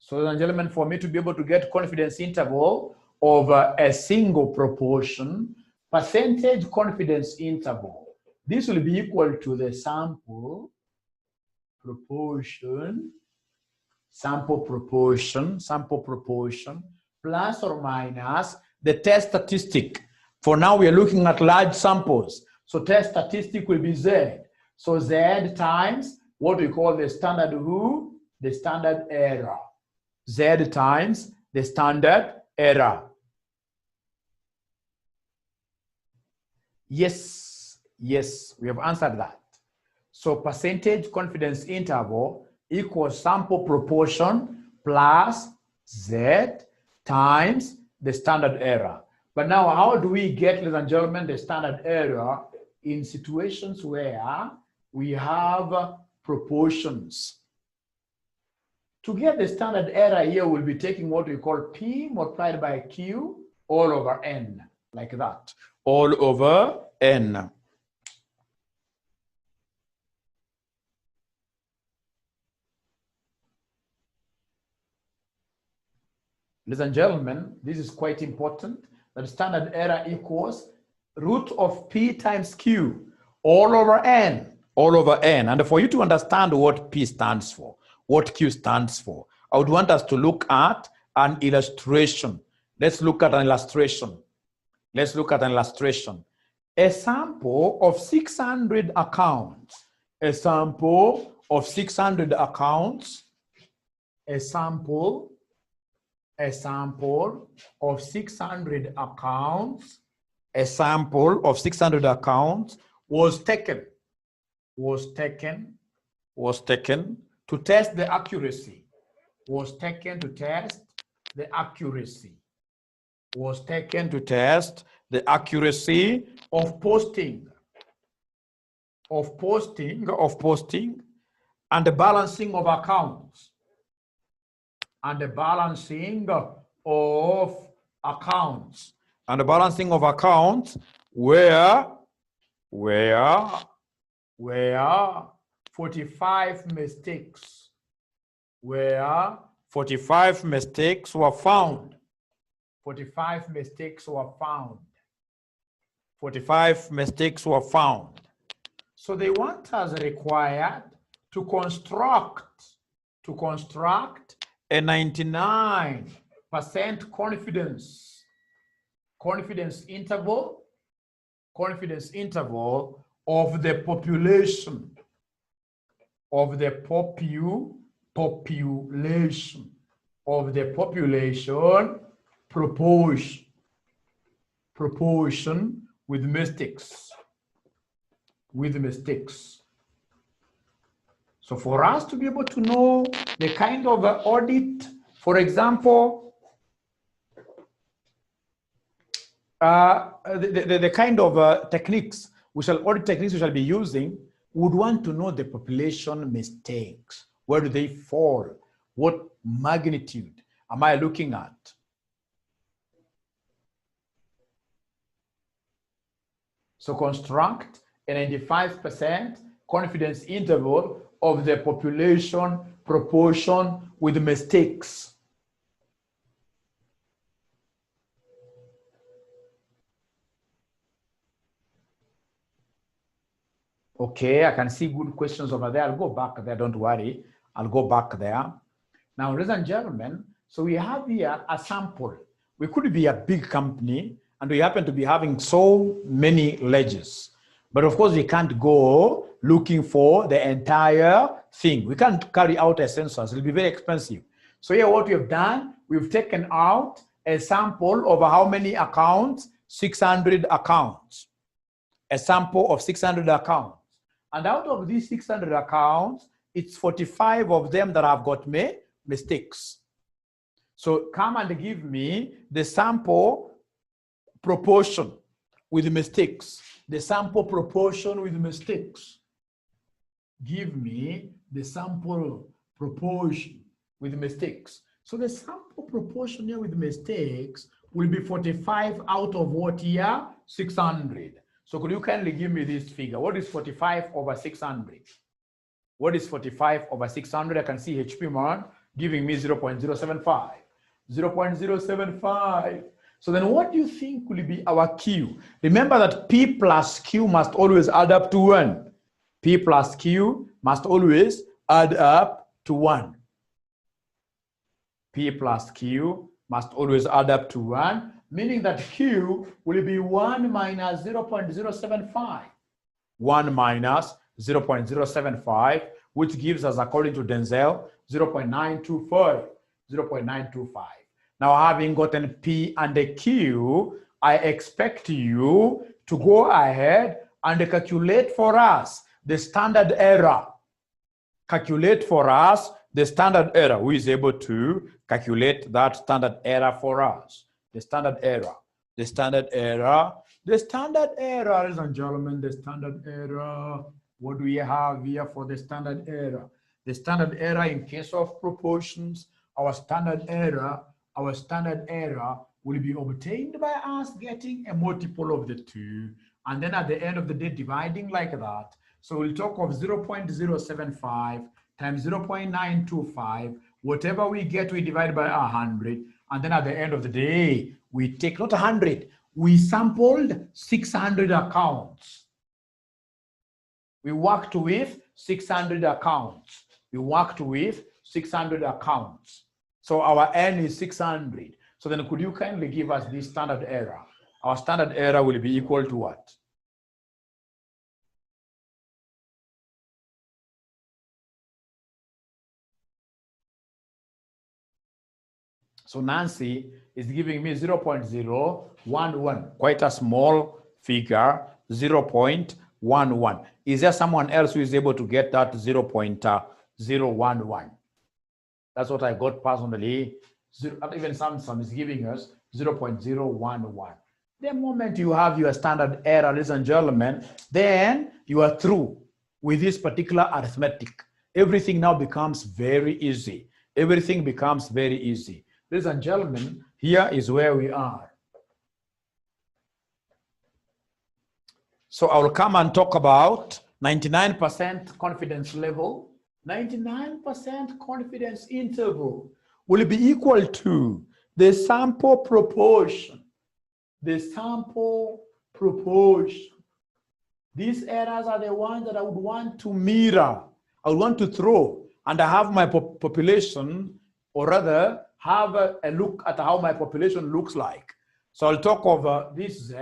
So, ladies and gentlemen, for me to be able to get confidence interval of a single proportion, percentage confidence interval, this will be equal to the sample proportion, plus or minus the test statistic. For now, we are looking at large samples. So test statistic will be Z. So Z times what we call the standard who? The standard error. Z times the standard error. Yes, we have answered that. So percentage confidence interval equals sample proportion plus Z times the standard error. But now, how do we get, ladies and gentlemen, the standard error in situations where we have proportions? To get the standard error here, we'll be taking what we call P multiplied by Q all over N, like that, all over N. Ladies and gentlemen, this is quite important. The standard error equals root of P times Q all over N, And for you to understand what P stands for, what Q stands for, I would want us to look at an illustration. Let's look at an illustration. A sample of 600 accounts. A sample of 600 accounts. A sample of 600 accounts. A sample of 600 accounts was taken to test the accuracy. Was taken to test the accuracy of posting and the balancing of accounts. And the balancing of accounts where 45 mistakes were found. 45 mistakes were found. So they want us required to construct a 99% confidence interval of the population proportion with mistakes. So for us to be able to know the kind of audit, for example, the kind of techniques, audit techniques we shall be using, would want to know the population mistakes. Where do they fall? What magnitude am I looking at? So construct a 95% confidence interval of the population proportion with mistakes. Okay, I can see good questions over there. I'll go back there, don't worry. I'll go back there. Now, ladies and gentlemen, so we have here a sample. We could be a big company and we happen to be having so many ledgers. But of course, we can't go looking for the entire thing. We can't carry out a census. It'll be very expensive. So here what we have done, we've taken out a sample of how many accounts? 600 accounts. A sample of 600 accounts. And out of these 600 accounts, it's 45 of them that have got mistakes. So come and give me the sample proportion with mistakes. The sample proportion with mistakes. Give me the sample proportion with mistakes. So the sample proportion here with mistakes will be 45 out of what here? 600. So could you kindly give me this figure? What is 45 over 600? What is 45 over 600? I can see HP man giving me 0.075. 0.075. So then what do you think will be our Q? Remember that P plus Q must always add up to 1. P plus Q must always add up to 1. P plus Q must always add up to 1, meaning that Q will be 1 minus 0.075. 1 minus 0.075, which gives us, according to Denzel, 0.925. 0.925. Now, having gotten P and a Q, I expect you to go ahead and calculate for us the standard error. Calculate for us the standard error. Who is able to calculate that standard error for us? The standard error. The standard error. The standard error, ladies and gentlemen, the standard error. What do we have here for the standard error? The standard error in case of proportions, our standard error will be obtained by us getting a multiple of the 2, and then at the end of the day dividing like that. So we'll talk of 0.075 times 0.925. Whatever we get, we divide by 100, and then at the end of the day, we take not 100. We sampled 600 accounts. We worked with 600 accounts. We worked with 600 accounts. So our N is 600. So then could you kindly give us this standard error? Our standard error will be equal to what? So Nancy is giving me 0.011, quite a small figure, 0.11. Is there someone else who is able to get that 0.011? That's what I got personally. Even Samsung is giving us 0.011. The moment you have your standard error, ladies and gentlemen, then you are through with this particular arithmetic. Everything now becomes very easy. Everything becomes very easy. Ladies and gentlemen, here is where we are. So I will come and talk about 99% confidence level. 99% confidence interval will be equal to the sample proportion. The sample proportion. These errors are the ones that I would want to mirror. I would want to throw, and I have my population, or rather have a look at how my population looks like. So I'll talk of this Z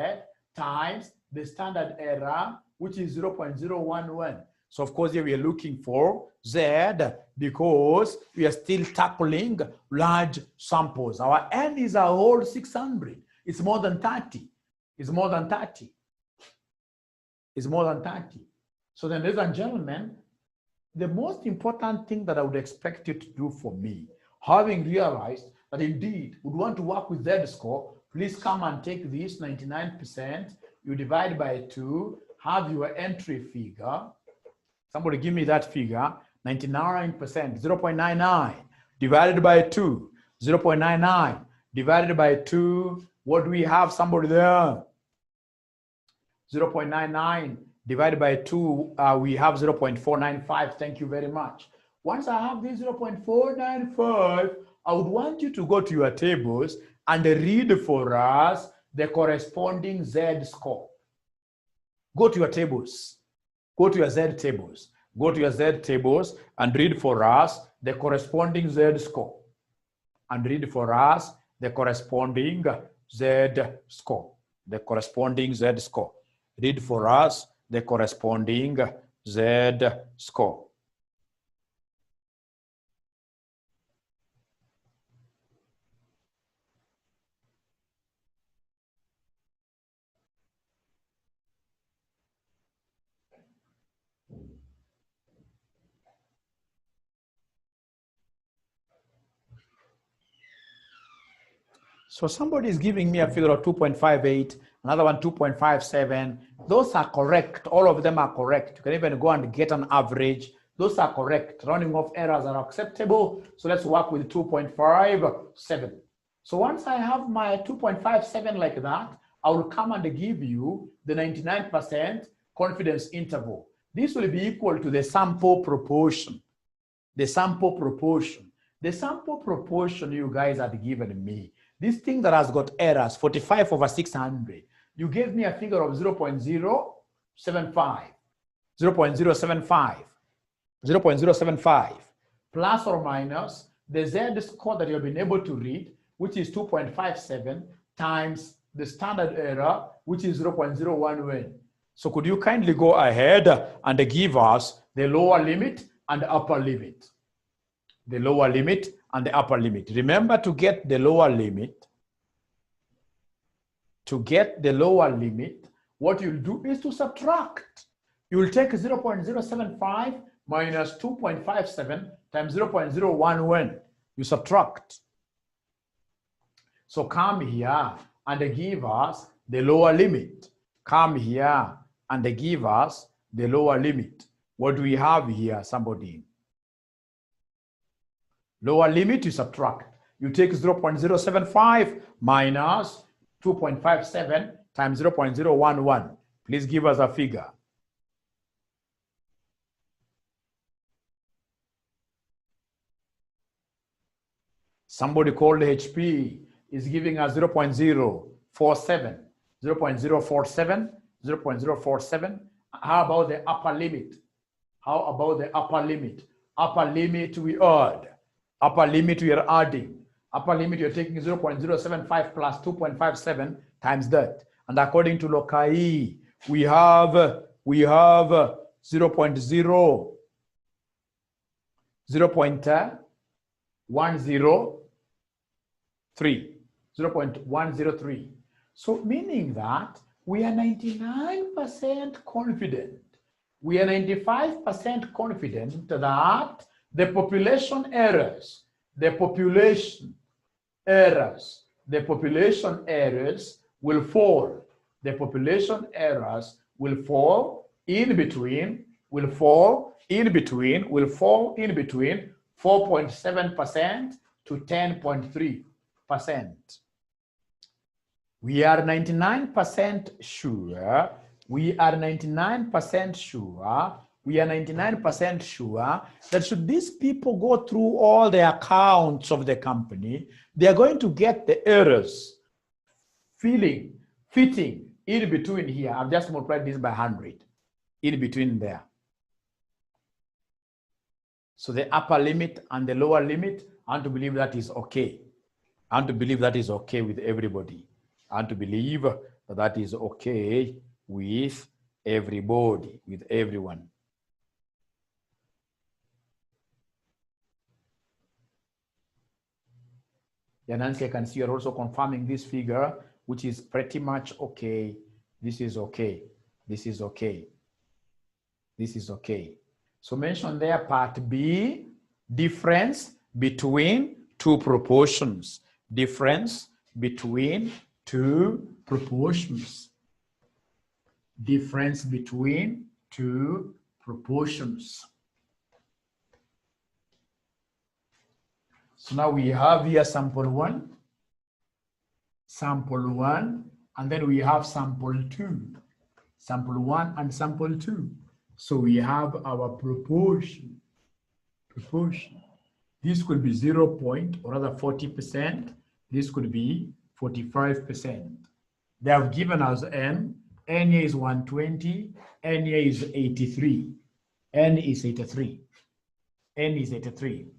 times the standard error, which is 0.011. So of course here we are looking for Z because we are still tackling large samples. Our N is a whole 600. It's more than 30. It's more than 30. It's more than 30. So then, ladies and gentlemen, the most important thing that I would expect you to do for me, having realized that indeed would want to work with Z-score, please come and take this 99%. You divide by 2, have your entry figure. Somebody give me that figure, 99%, 0.99 divided by 2, 0.99 divided by 2. What do we have? Somebody there? 0.99 divided by 2, we have 0.495. Thank you very much. Once I have this 0.495, I would want you to go to your tables and read for us the corresponding Z score. Go to your tables. Go to your Z tables. Go to your Z tables and read for us the corresponding Z score. And read for us the corresponding Z score. The corresponding Z score. Read for us the corresponding Z score. So somebody is giving me a figure of 2.58, another one 2.57. Those are correct. All of them are correct. You can even go and get an average. Those are correct. Rounding off errors are acceptable. So let's work with 2.57. So once I have my 2.57 like that, I will come and give you the 99% confidence interval. This will be equal to the sample proportion. The sample proportion. The sample proportion you guys had given me, this thing that has got errors, 45 over 600, you gave me a figure of 0.075, 0.075, 0.075, plus or minus the Z score that you've been able to read, which is 2.57, times the standard error, which is 0.011. So could you kindly go ahead and give us the lower limit and the upper limit? The lower limit and the upper limit. Remember, to get the lower limit, what you'll do is to subtract. You'll take 0.075 minus 2.57 times 0.011. You subtract. So come here and give us the lower limit. Come here and give us the lower limit. What do we have here, somebody? Lower limit, you subtract. You take 0.075 minus 2.57 times 0.011. Please give us a figure. Somebody called HP is giving us 0.047, 0.047, 0.047. How about the upper limit? How about the upper limit? Upper limit we add. Upper limit we are adding. Upper limit you're taking 0.075 plus 2.57 times that. And according to 𝐂𝐈, we have 0.103. So meaning that we are 99% confident. We are 95% confident that the population errors will fall. The population errors will fall in between 4.7% to 10.3%. We are 99% sure. We are 99% sure that should these people go through all the accounts of the company, they are going to get the errors fitting in between here. I've just multiplied this by 100 in between there. So the upper limit and the lower limit, I want to believe that is okay. I want to believe that is okay with everybody. I want to believe that is okay with everybody, with everyone. Yeah, Nancy, I can see you're also confirming this figure, which is pretty much okay. This is okay. This is okay. This is okay. So mention there part B, difference between two proportions. Difference between two proportions. Difference between two proportions. So now we have here sample 1, and then we have sample 2. Sample 1 and sample 2. So we have our proportion. This could be 40%. This could be 45%. They have given us N. N here is 120. N here is 83. N is 83. N is 83.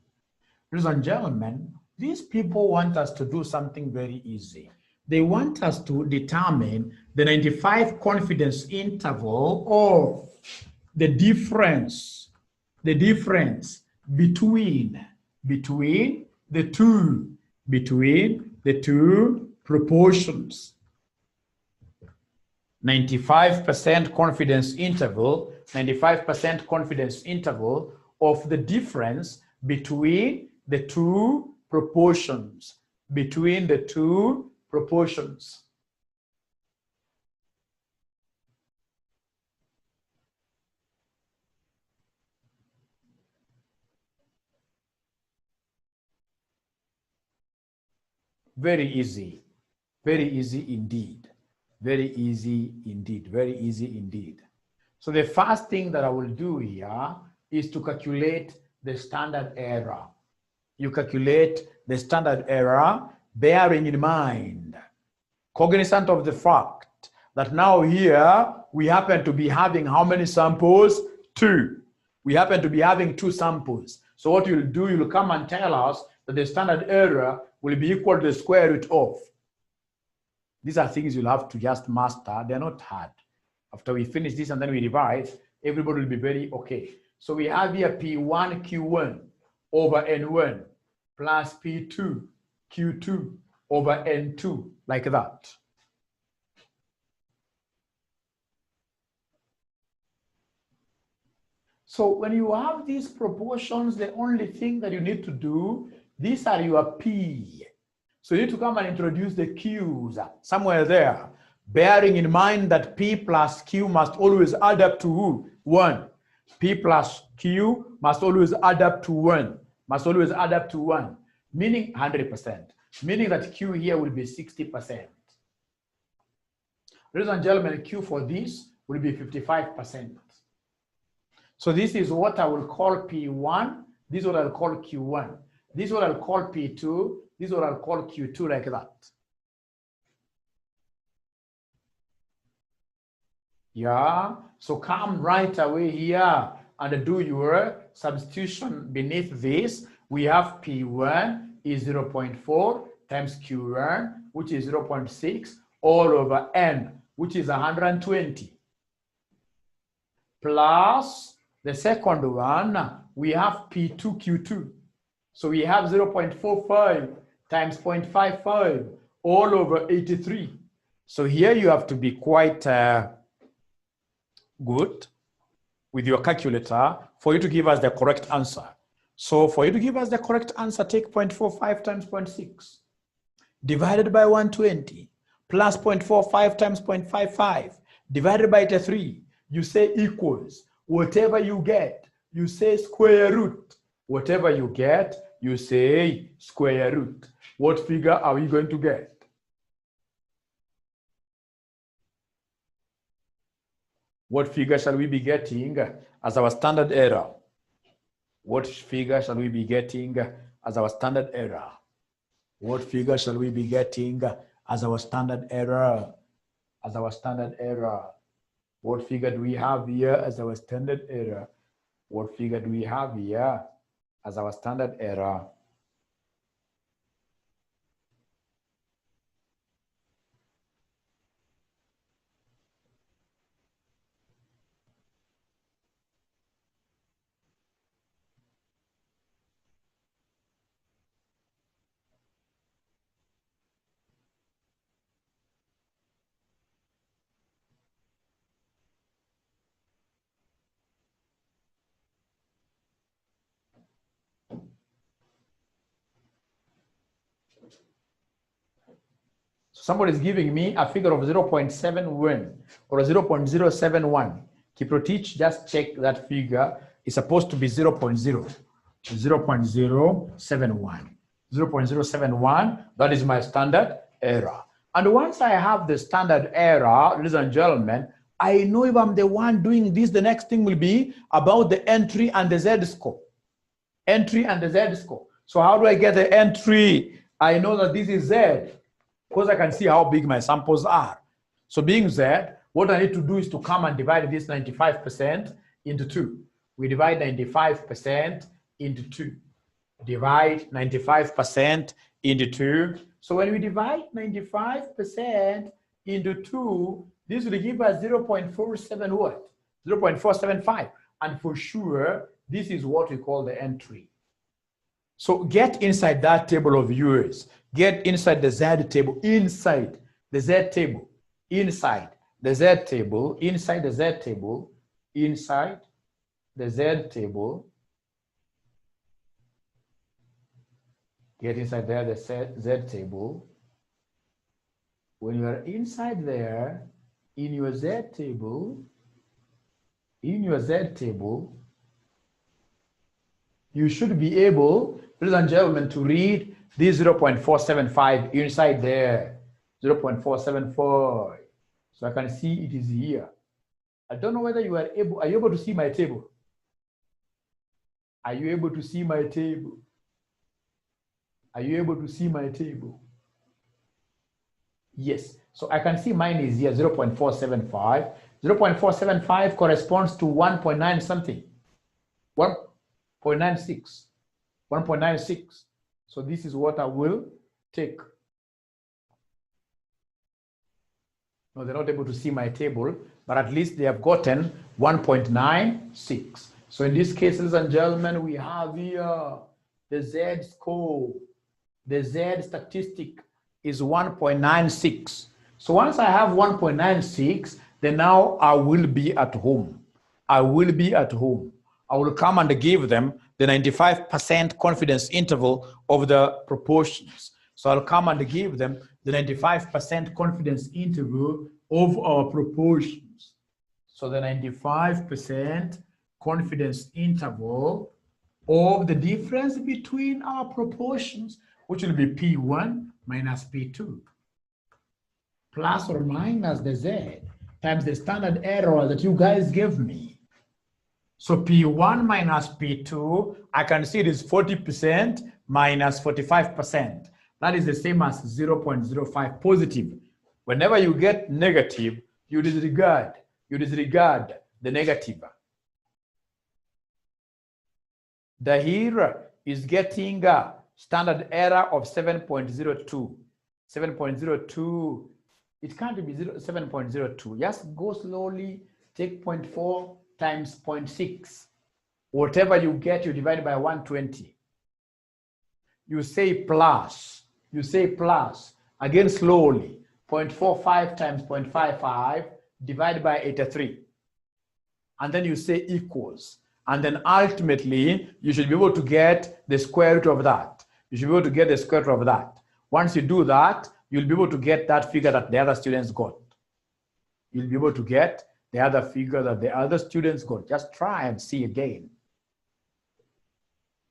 Ladies and gentlemen, these people want us to do something very easy. They want us to determine the 95 confidence interval of the difference between the two proportions. 95% confidence interval, 95% confidence interval of the difference between the two proportions, Very easy indeed. Very easy indeed. So the first thing that I will do here is to calculate the standard error. you calculate the standard error, bearing in mind, cognizant of the fact that now here we happen to be having how many samples? 2. We happen to be having 2 samples. So what you'll do, you'll come and tell us that the standard error will be equal to the square root of. These are things you'll have to just master. They're not hard. After we finish this and then we revise, everybody will be very okay. So we have here P1 Q1 over N1 plus P2 Q2 over N2, like that. So when you have these proportions, the only thing that you need to do, these are your P. So you need to come and introduce the Q's somewhere there, bearing in mind that P plus Q must always add up to 1. P plus Q must always add up to 1, must always add up to 1, meaning 100%, meaning that Q here will be 60%. Ladies and gentlemen, Q for this will be 55%. So this is what I will call P1, this is what I'll call Q1, this is what I'll call P2, this is what I'll call Q2, like that. Yeah, so come right away here and do your substitution beneath this. We have P1 is 0.4 times Q1, which is 0.6, all over N, which is 120. Plus the second one, we have P2 Q2. So we have 0.45 times 0.55 all over 83. So here you have to be quite good with your calculator for you to give us the correct answer. So for you to give us the correct answer, take 0.45 times 0.6 divided by 120 plus 0.45 times 0.55 divided by 83. You say equals. Whatever you get, you say square root. Whatever you get, you say square root. What figure are we going to get? What figure shall we be getting as our standard error? What figure shall we be getting as our standard error? What figure shall we be getting as our standard error? As our standard error. What figure do we have here as our standard error? What figure do we have here as our standard error? Somebody is giving me a figure of 0.71 or 0.071. Kipro teach, just check that figure. It's supposed to be 0.071. 0.071, that is my standard error. And once I have the standard error, ladies and gentlemen, I know if I'm the one doing this, the next thing will be about the entry and the Z-score. Entry and the Z-score. So how do I get the entry? I know that this is Z, because I can see how big my samples are. So being Z, what I need to do is to come and divide this 95% into 2. We divide 95% into 2. Divide 95% into 2. So when we divide 95% into 2, this will give us 0.47 what? 0.475. And for sure, this is what we call the entry. So get inside that table of yours. Get inside the Z table, inside the Z table, inside the Z table, inside the Z table, inside the Z table. Get inside there, the Z table. When you are inside there, in your Z table, you should be able, ladies and gentlemen, to read this 0.475 inside there, 0.475. So I can see it is here. I don't know whether you are you able to see my table? Are you able to see my table? Are you able to see my table? Yes. So I can see mine is here, 0.475. 0.475 corresponds to 1.9 something. 1.96. 1.96. So this is what I will take. No, they're not able to see my table, but at least they have gotten 1.96. So in this case, ladies and gentlemen, we have here the Z score. The Z statistic is 1.96. So once I have 1.96, then now I will be at home. I will be at home. I will come and give them the 95% confidence interval of the proportions. So I'll come and give them the 95% confidence interval of our proportions. So the 95% confidence interval of the difference between our proportions, which will be P1 minus P2, plus or minus the Z times the standard error that you guys gave me. So P1 minus P2, I can see it is 40% minus 45%. That is the same as 0.05 positive. Whenever you get negative, you disregard the negative. 𝐨𝐼𝐅 is getting a standard error of 7.02. 7.02. It can't be 7.02. Just go slowly, take 0.4 times 0.6. Whatever you get, you divide by 120. You say plus. You say plus. Again, slowly. 0.45 times 0.55 divided by 83. And then you say equals. And then ultimately, you should be able to get the square root of that. You should be able to get the square root of that. Once you do that, you'll be able to get that figure that the other students got. You'll be able to get the other figure that the other students got. Just try and see again.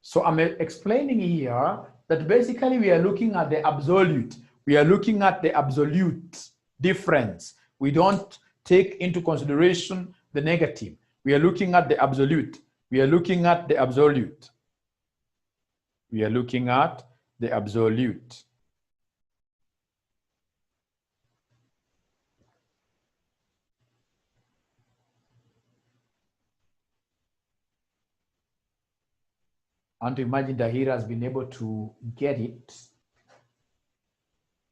So I'm explaining here that basically we are looking at the absolute. We are looking at the absolute difference. We don't take into consideration the negative. We are looking at the absolute. We are looking at the absolute. We are looking at the absolute. And to imagine 𝐨𝐼𝐅 has been able to get it.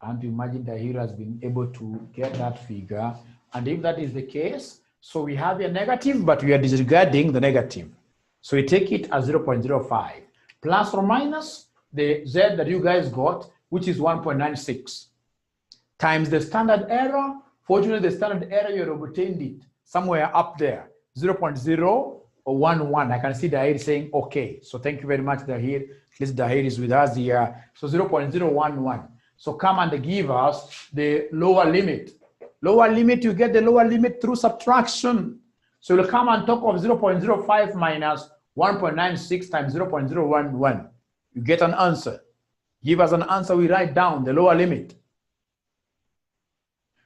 And to imagine 𝐨𝐼𝐅 has been able to get that figure. And if that is the case, so we have a negative, but we are disregarding the negative. So we take it as 0.05 plus or minus the Z that you guys got, which is 1.96, times the standard error. Fortunately, the standard error, you have obtained it somewhere up there, 0.011. I can see 𝐨𝐼𝐅 saying, okay. So thank you very much, 𝐨𝐼𝐅. At least 𝐨𝐼𝐅 is with us here. So 0.011. So come and give us the lower limit. Lower limit, you get the lower limit through subtraction. So you'll come and talk of 0.05 minus 1.96 times 0.011. You get an answer. Give us an answer, we write down the lower limit.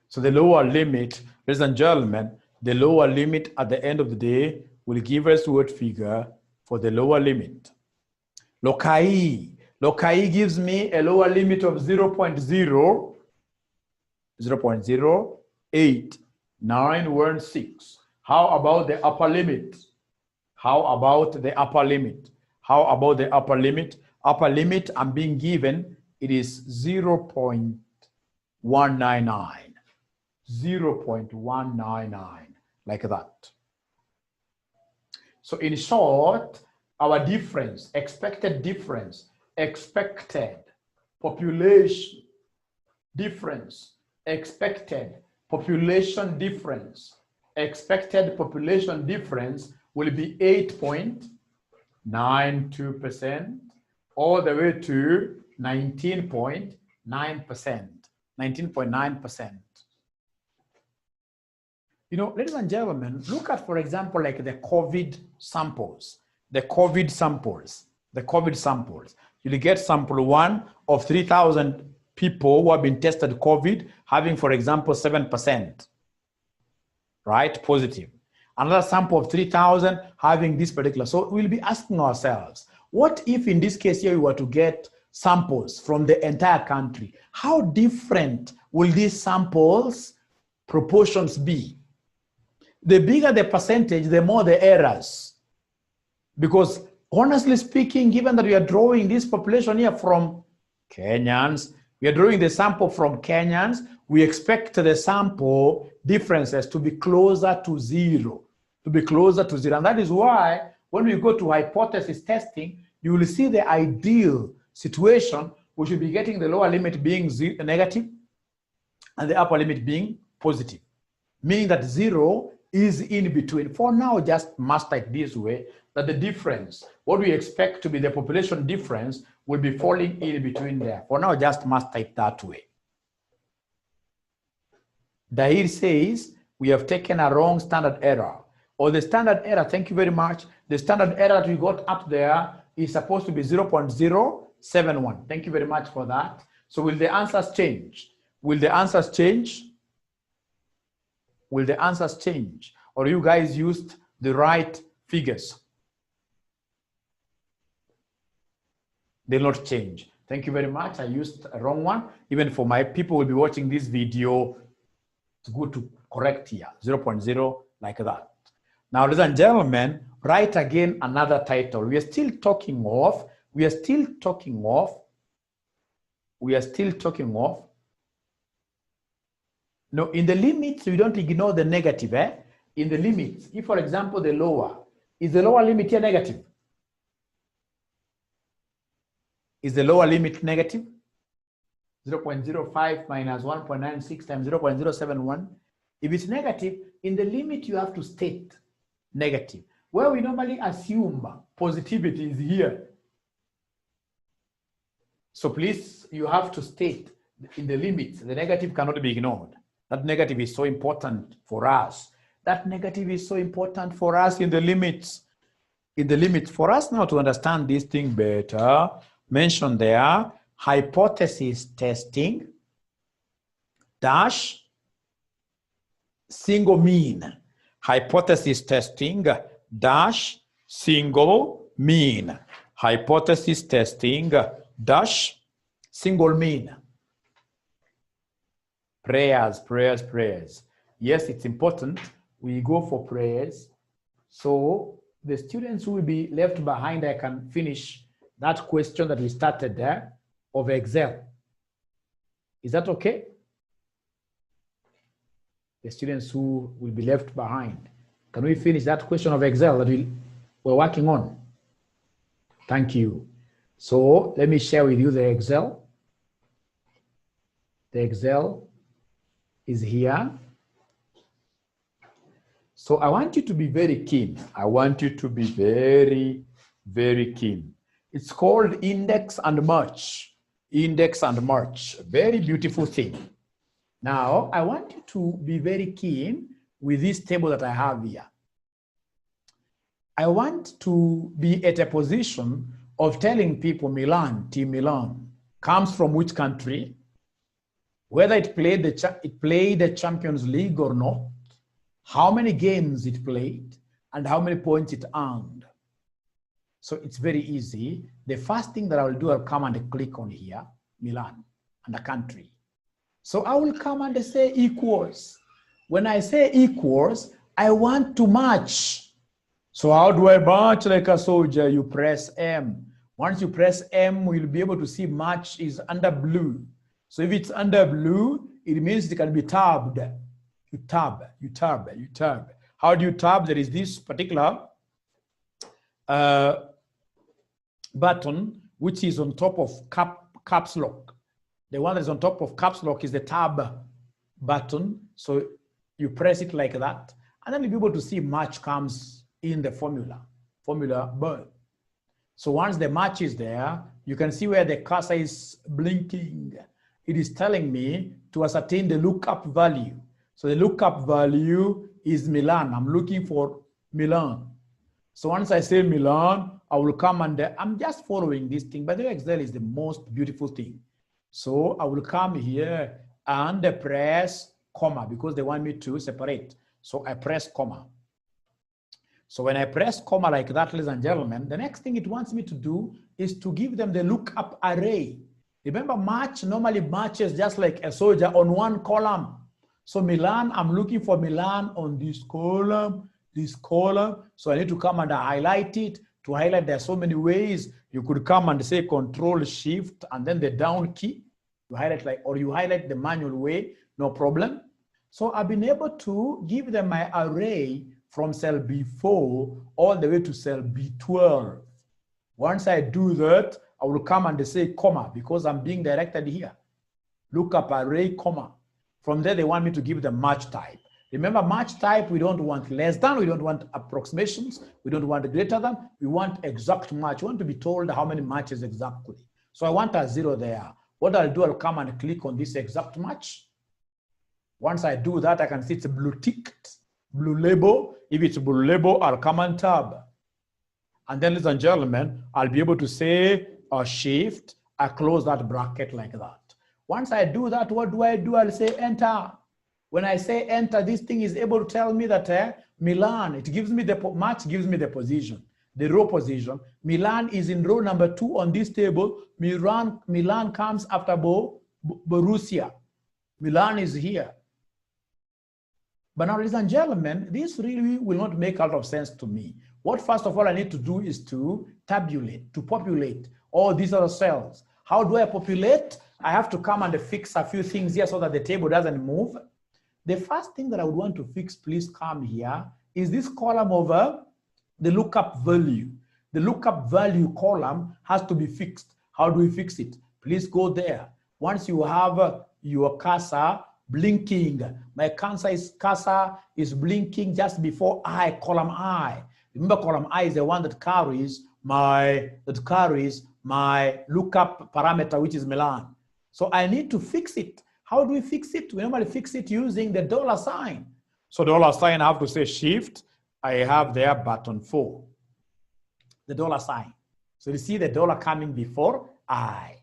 So the lower limit, ladies and gentlemen, the lower limit at the end of the day will give us what figure for the lower limit. 𝐂𝐾𝐈. 𝐂𝐾𝐈 gives me a lower limit of 0.0816. How about the upper limit? How about the upper limit? How about the upper limit? Upper limit I'm being given, it is 0.199. 0.199, like that. So in short, our difference, expected population difference, expected population difference will be 8.92% all the way to 19.9%. 19.9%. You know, ladies and gentlemen, look at, for example, like the COVID samples. You'll get sample 1 of 3,000 people who have been tested COVID, having, for example, 7%, right, positive. Another sample of 3,000 having this particular. So we'll be asking ourselves, what if in this case here we were to get samples from the entire country, how different will these samples proportions be? The bigger the percentage, the more the errors. Because honestly speaking, given that we are drawing this population here from Kenyans, we are drawing the sample from Kenyans, we expect the sample differences to be closer to zero, And that is why when we go to hypothesis testing, you will see the ideal situation. We should be getting the lower limit being negative and the upper limit being positive, meaning that zero is in between. For now, just master it this way, that the difference, what we expect to be the population difference, will be falling in between there. For now, just master it that way. 𝐨𝐼𝐼𝐷 says, we have taken a wrong standard error. Or the standard error, thank you very much. The standard error that we got up there is supposed to be 0.071. Thank you very much for that. So will the answers change? Will the answers change? Will the answers change? Or you guys used the right figures? They'll not change. Thank you very much. I used a wrong one. Even for my people who will be watching this video, it's good to correct here, 0.0 like that. Now, ladies and gentlemen, write again another title. We are still talking of, no, in the limits, we don't ignore the negative. In the limits, if, for example, the lower, is the lower limit here negative? Is the lower limit negative? 0.05 minus 1.96 times 0.071. If it's negative, in the limit, you have to state negative. Where we normally assume positivity is here. So please, you have to state in the limits, the negative cannot be ignored. That negative is so important for us. That negative is so important for us in the limits. In the limits, for us now to understand this thing better, mention there, hypothesis testing dash single mean. Hypothesis testing dash single mean. Hypothesis testing dash single mean. Prayers. Yes, it's important. We go for prayers. So the students who will be left behind, I can finish that question that we started there of Excel. Is that okay? The students who will be left behind. Can we finish that question of Excel that we're working on? Thank you. So let me share with you the Excel. The Excel is here. So I want you to be very keen. I want you to be very, very keen. It's called index and merge. Index and merge. Very beautiful thing. Now, I want you to be very keen with this table that I have here. I want to be at a position of telling people Milan, Team Milan, comes from which country, whether it played the Champions League or not, how many games it played, and how many points it earned. So it's very easy. The first thing that I will do, I'll come and click on here, Milan, and a country. So I will come and say equals. When I say equals, I want to match. So how do I match like a soldier? You press M. Once you press M, you'll be able to see match is under blue. So if it's under blue, it means it can be tabbed. You tab. How do you tab? There is this particular button which is on top of caps lock. The one that is on top of caps lock is the tab button. So you press it like that, and then you'll be able to see match comes in the formula bar. So once the match is there, you can see where the cursor is blinking. It is telling me to ascertain the lookup value. So the lookup value is Milan. I'm looking for Milan. So once I say Milan, I will come and I'm just following this thing. By the way, Excel is the most beautiful thing. So I will come here and press comma because they want me to separate. So I press comma. So when I press comma like that, ladies and gentlemen, the next thing it wants me to do is to give them the lookup array. Remember, match normally matches just like a soldier on one column. So Milan, I'm looking for Milan on this column. So I need to come and highlight it. To highlight, there are so many ways. You could come and say Control Shift and then the down key. You highlight or you highlight the manual way, no problem. So I've been able to give them my array from cell B4 all the way to cell B12. Once I do that, I will come and say comma because I'm being directed here. Look up array, comma. From there, they want me to give them match type. Remember, match type, we don't want less than, we don't want approximations, we don't want greater than, we want exact match. We want to be told how many matches exactly. So I want a 0 there. What I'll do, I'll come and click on this exact match. Once I do that, I can see it's a blue ticked, blue label. If it's blue label, I'll come and tab. And then, ladies and gentlemen, I'll be able to say a shift, I close that bracket like that. Once I do that, what do? I'll say enter. When I say enter, this thing is able to tell me that Milan, it gives me the match, gives me the position, the row position. Milan is in row number 2 on this table. Milan comes after Borussia. Milan is here. But now, ladies and gentlemen, this really will not make a lot of sense to me. What first of all I need to do is to tabulate, to populate all these other cells. How do I populate? I have to come and fix a few things here so that the table doesn't move. The first thing that I would want to fix, please come here, is this column over the lookup value. The lookup value column has to be fixed. How do we fix it? Please go there. Once you have your cursor blinking, my cursor is blinking just before I, column I. Remember, column I is the one that carries my lookup parameter, which is Milan. So I need to fix it. How do we fix it? We normally fix it using the $sign. So $sign, I have to say shift. I have there button 4, the $sign. So you see the dollar coming before I.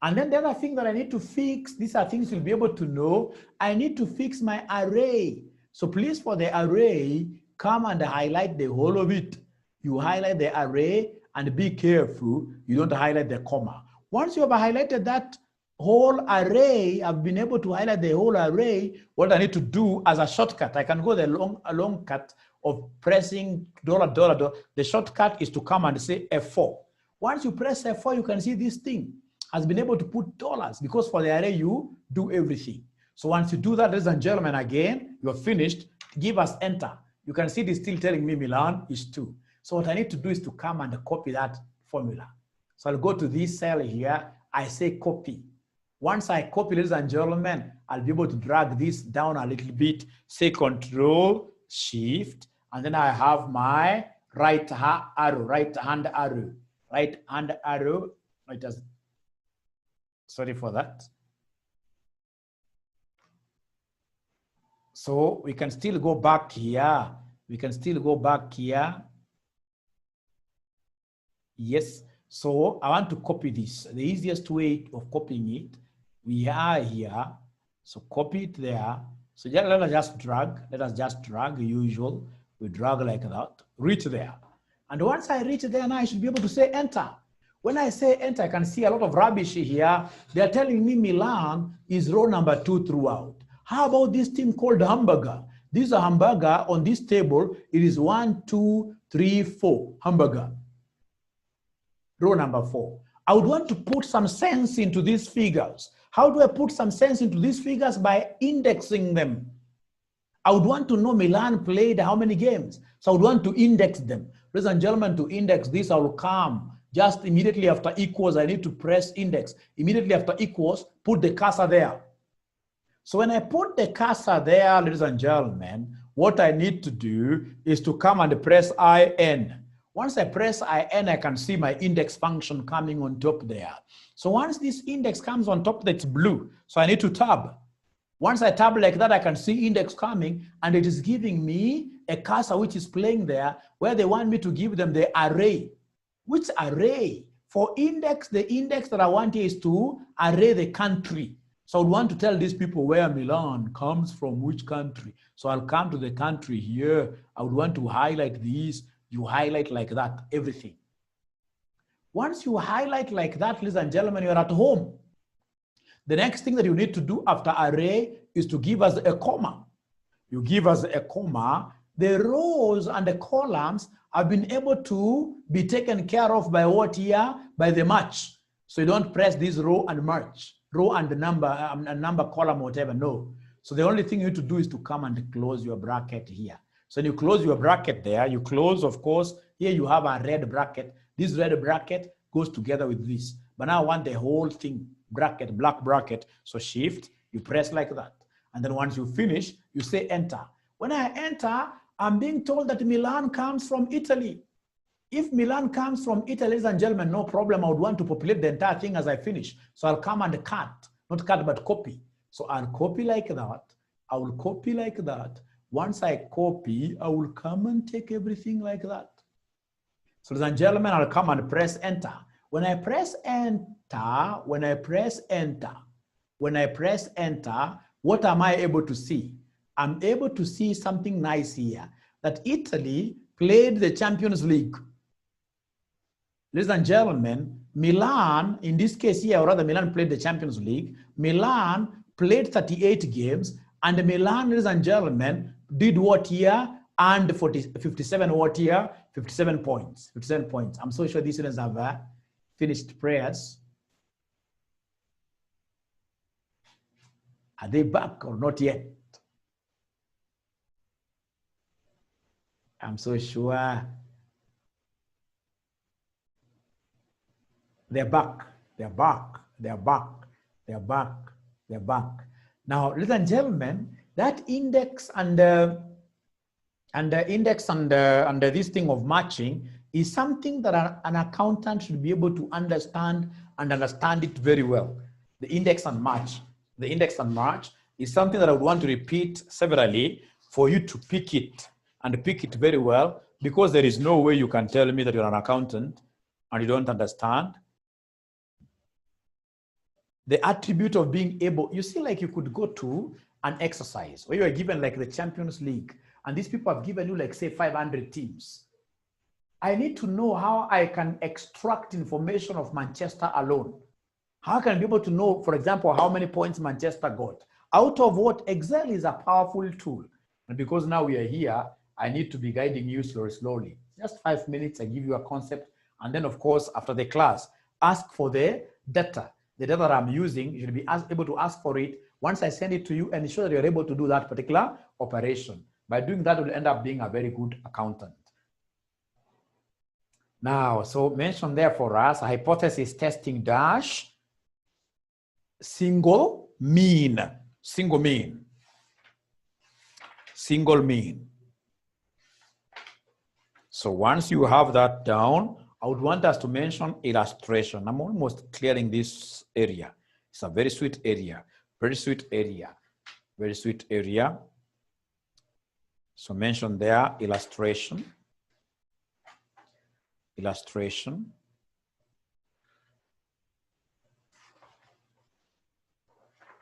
And then the other thing that I need to fix, these are things you'll be able to know. I need to fix my array. So please, for the array, come and highlight the whole of it. You highlight the array and be careful you don't highlight the comma. Once you have highlighted that whole array, I've been able to highlight the whole array. What I need to do as a shortcut, I can go the long cut of pressing $. The shortcut is to come and say F4. Once you press F4, you can see this thing has been able to put dollars because for the array, you do everything. So once you do that, ladies and gentlemen, again, you're finished, give us enter. You can see this still telling me Milan is 2. So what I need to do is to come and copy that formula. So I'll go to this cell here. I say copy. Once I copy, ladies and gentlemen, I'll be able to drag this down a little bit, say Control, Shift, and then I have my right hand arrow. Sorry for that. So we can still go back here. Yes. So I want to copy this. The easiest way of copying it, we are here. So copy it there. So let us just drag usual. We drag like that, reach there. And once I reach there, now I should be able to say enter. When I say enter, I can see a lot of rubbish here. They are telling me Milan is row number 2 throughout. How about this thing called hamburger? This is a hamburger on this table. It is 1, 2, 3, 4, hamburger. Row number 4. I would want to put some sense into these figures. How do I put some sense into these figures? By indexing them. I would want to know Milan played how many games. So I would want to index them. Ladies and gentlemen, to index this, I will come just immediately after equals. I need to press index. Immediately after equals, put the cursor there. So when I put the cursor there, ladies and gentlemen, what I need to do is to come and press IN. Once I press IN, I can see my index function coming on top there. So once this index comes on top, that's blue. So I need to tab. Once I tab like that, I can see index coming, and it is giving me a cursor which is playing there, where they want me to give them the array. Which array? For index, the index that I want is to array the country. So I would want to tell these people where Milan comes from, which country. So I'll come to the country here. I would want to highlight these. You highlight like that, everything. Once you highlight like that, ladies and gentlemen, you're at home. The next thing that you need to do after array is to give us a comma. You give us a comma. The rows and the columns have been able to be taken care of by what here? By the match. So you don't press this row and match, row and the number column, whatever, no. So the only thing you need to do is to come and close your bracket here. So when you close your bracket there, you close, of course, here you have a red bracket. This red bracket goes together with this. But now I want the whole thing, bracket, black bracket. So shift, you press like that. And then once you finish, you say enter. When I enter, I'm being told that Milan comes from Italy. If Milan comes from Italy, ladies and gentlemen, no problem. I would want to populate the entire thing as I finish. So I'll come and cut, not cut, but copy. So I'll copy like that. I will copy like that. Once I copy, I will come and take everything like that. So ladies and gentlemen, I'll come and press enter. When I press enter, when I press enter, what am I able to see? I'm able to see something nice here, that Italy played the Champions League. Ladies and gentlemen, Milan, in this case here, or rather Milan played the Champions League. Milan played 38 games, and Milan, ladies and gentlemen, did what here? And 57 what here? 57 points. 57 points. I'm so sure these students have finished prayers. Are they back or not yet? I'm so sure they're back. They're back. They're back. They're back. They're back. Now, ladies and gentlemen, that index and the index and this thing of matching is something that an accountant should be able to understand and understand it very well. The index and match. The index and match is something that I would want to repeat severally for you to pick it and pick it very well, because there is no way you can tell me that you're an accountant and you don't understand the attribute of being able. You see, like you could go to an exercise where you are given like the Champions League, and these people have given you like say 500 teams. I need to know how I can extract information of Manchester alone. How can I be able to know, for example, how many points Manchester got? Out of what? Excel is a powerful tool. And because now we are here, I need to be guiding you slowly. Just 5 minutes, I give you a concept. And then, of course, after the class, ask for the data. The data that I'm using, you should be able to ask for it. Once I send it to you, and ensure that you're able to do that particular operation. By doing that, you'll end up being a very good accountant. Now, so mention there for us, hypothesis testing dash, single mean. Single mean. So once you have that down, I would want us to mention illustration. I'm almost clearing this area. It's a very sweet area, very sweet area, very sweet area. So mention there illustration. Illustration.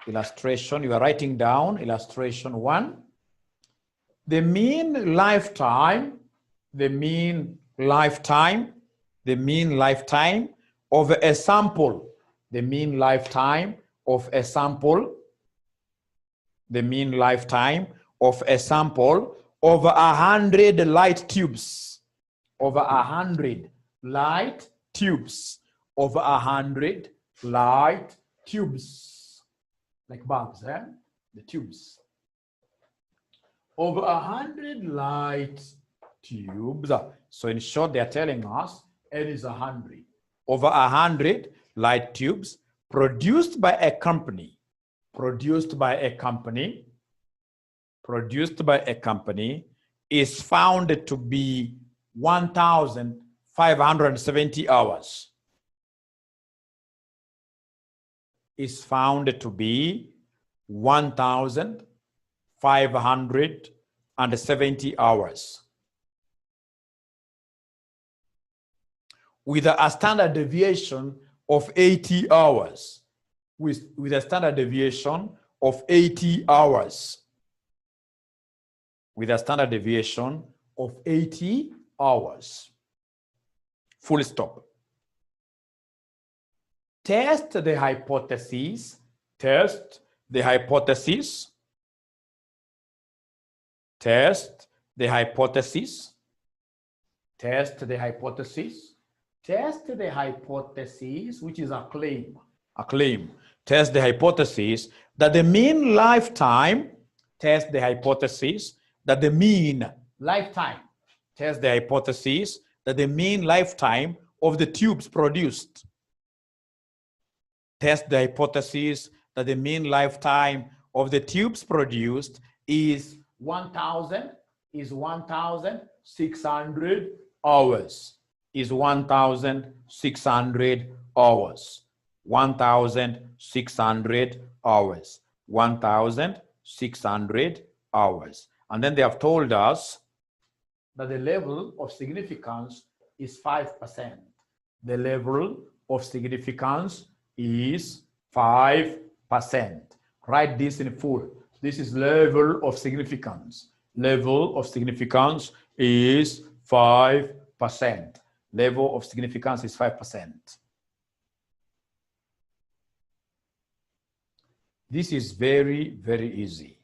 Illustration, you are writing down illustration 1. The mean lifetime of a sample, the mean lifetime of a sample over 100 light tubes, over 100 light tubes, over 100 light tubes, like bulbs, eh? The tubes. Over 100 light tubes. So in short, they are telling us N is 100. Over 100 light tubes produced by a company, is found to be 1,570 hours. Is found to be 1,570 hours. With a standard deviation of 80 hours. with a standard deviation of 80 hours. With a standard deviation of 80 hours. Full stop. Test the hypothesis. Test the hypothesis. Test the hypothesis. Test the hypothesis. Test the hypothesis, which is a claim. A claim. Test the hypothesis that the mean lifetime. Test the hypothesis that the mean lifetime. Test the hypothesis that the mean lifetime of the tubes produced. Test the hypothesis that the mean lifetime of the tubes produced is 1,600 hours. Is 1,600 hours. 1,600 hours. 1,600 hours. And then they have told us that the level of significance is 5%. The level of significance is 5%. Write this in full. This is level of significance. Level of significance is 5%. Level of significance is 5%. This is very, very easy.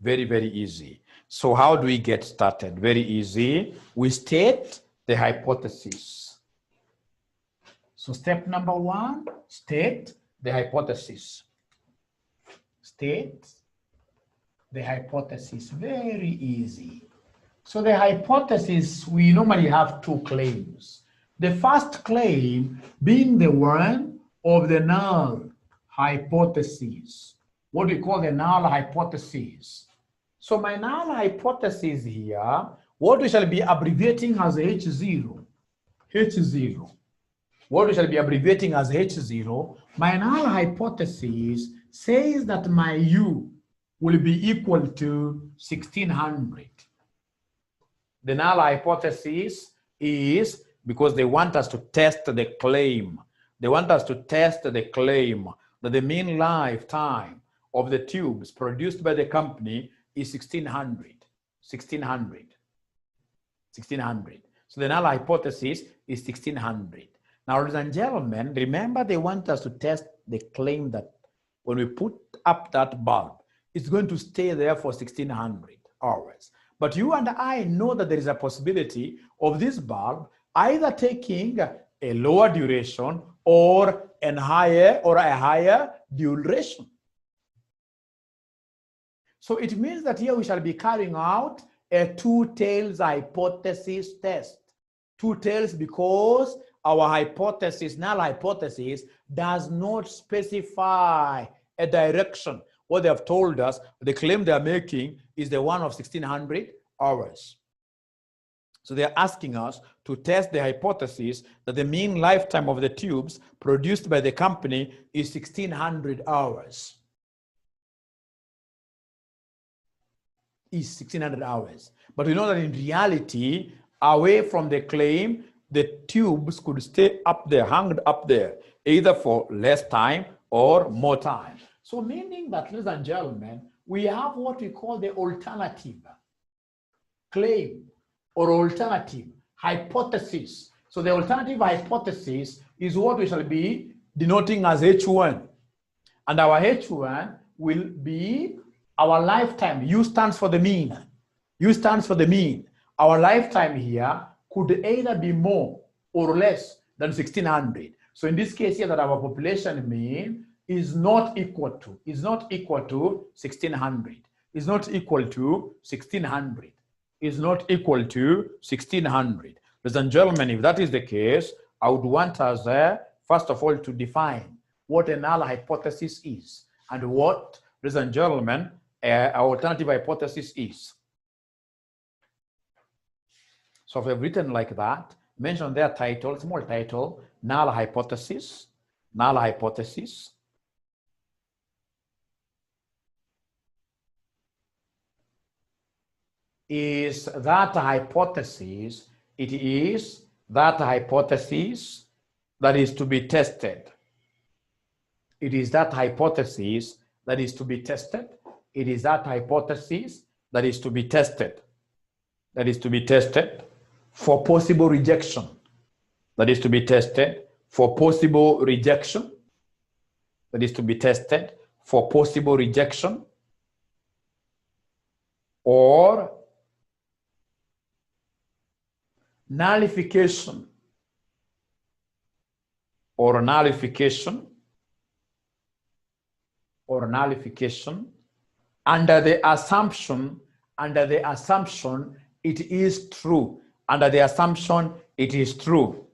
Very, very easy. So how do we get started? Very easy. We state the hypothesis. So step number 1, state the hypothesis. State the hypothesis. Very easy. So the hypothesis, we normally have 2 claims. The first claim being the one of the null hypothesis. What we call the null hypothesis. So my null hypothesis here, what we shall be abbreviating as H0. H0. What we shall be abbreviating as H0, my null hypothesis says that my U will be equal to 1600. The null hypothesis is because they want us to test the claim. They want us to test the claim that the mean lifetime of the tubes produced by the company is 1600. 1600. 1600. So the null hypothesis is 1600. Now, ladies and gentlemen, remember they want us to test the claim that when we put up that bulb, it's going to stay there for 1600 hours. But you and I know that there is a possibility of this bulb either taking a lower duration or a higher duration. So it means that here we shall be carrying out a 2-tails hypothesis test. 2 tails because our hypothesis, null hypothesis, does not specify a direction. What they have told us, the claim they are making is the one of 1600 hours. So they are asking us to test the hypothesis that the mean lifetime of the tubes produced by the company is 1600 hours. Is 1600 hours. But we know that in reality, away from the claim, the tubes could stay up there, hung up there, either for less time or more time. So meaning that, ladies and gentlemen, we have what we call the alternative claim or alternative hypothesis. So the alternative hypothesis is what we shall be denoting as H1. And our H1 will be our lifetime. U stands for the mean. U stands for the mean. Our lifetime here could either be more or less than 1600. So in this case here, that our population mean is not equal to 1600. Is not equal to 1600. Is not equal to 1600. Ladies and gentlemen, if that is the case, I would want us first of all to define what a null hypothesis is and what, ladies and gentlemen, our alternative hypothesis is. So if we've written like that, mention their title, small title, null hypothesis, null hypothesis. Is that hypothesis, it is that hypothesis that is to be tested. It is that hypothesis that is to be tested. It is that hypothesis that is to be tested. That is to be tested for possible rejection. That is to be tested for possible rejection. That is to be tested for possible rejection or nullification or nullification or nullification under the assumption it is true. Under the assumption it is true.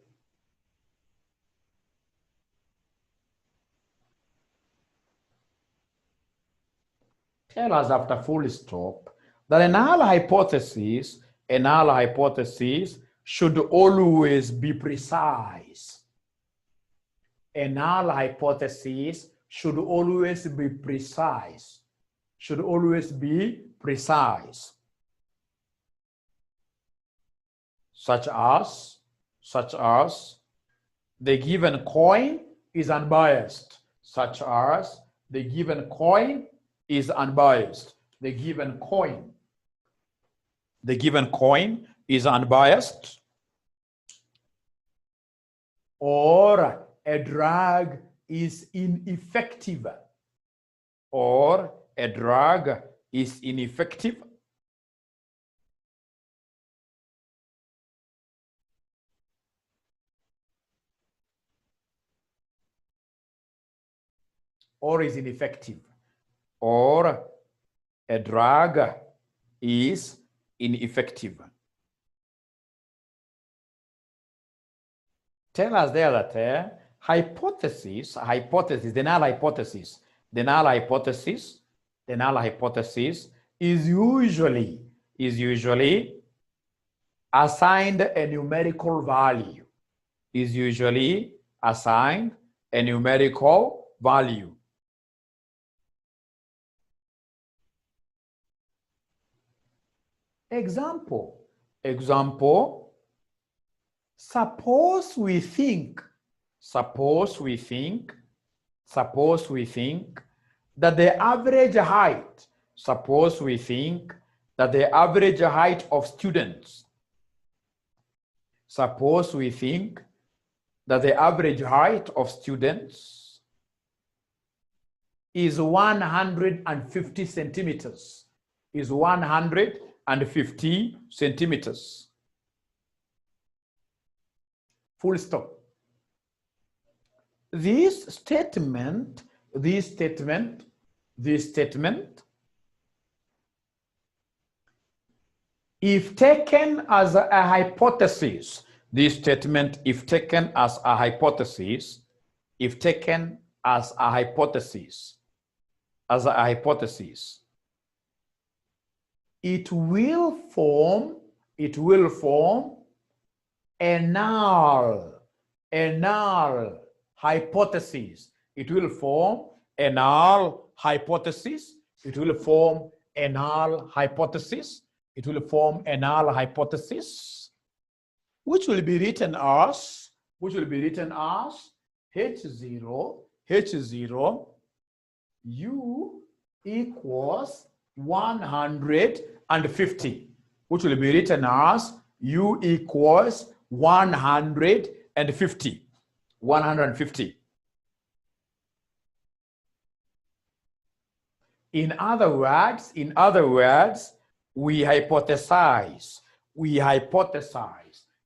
Tell us after full stop that a null hypothesis should always be precise. A null hypothesis should always be precise. Should always be precise. Such as the given coin is unbiased. Such as the given coin is unbiased. The given coin is unbiased. Or a drug is ineffective. Or a drug is ineffective. Or is ineffective. Or a drug is ineffective. Tell us there that the null hypothesis is usually assigned a numerical value. Is usually assigned a numerical value. Example, suppose we think that the average height, of students, is 150 centimeters, is 150 centimeters. Full stop. This statement, if taken as a hypothesis, it will form a null hypothesis. It will form a null hypothesis. It will form a null hypothesis. It will form a null hypothesis, which will be written as H0 U equals 150, which will be written as U equals 150. In other words, we hypothesize.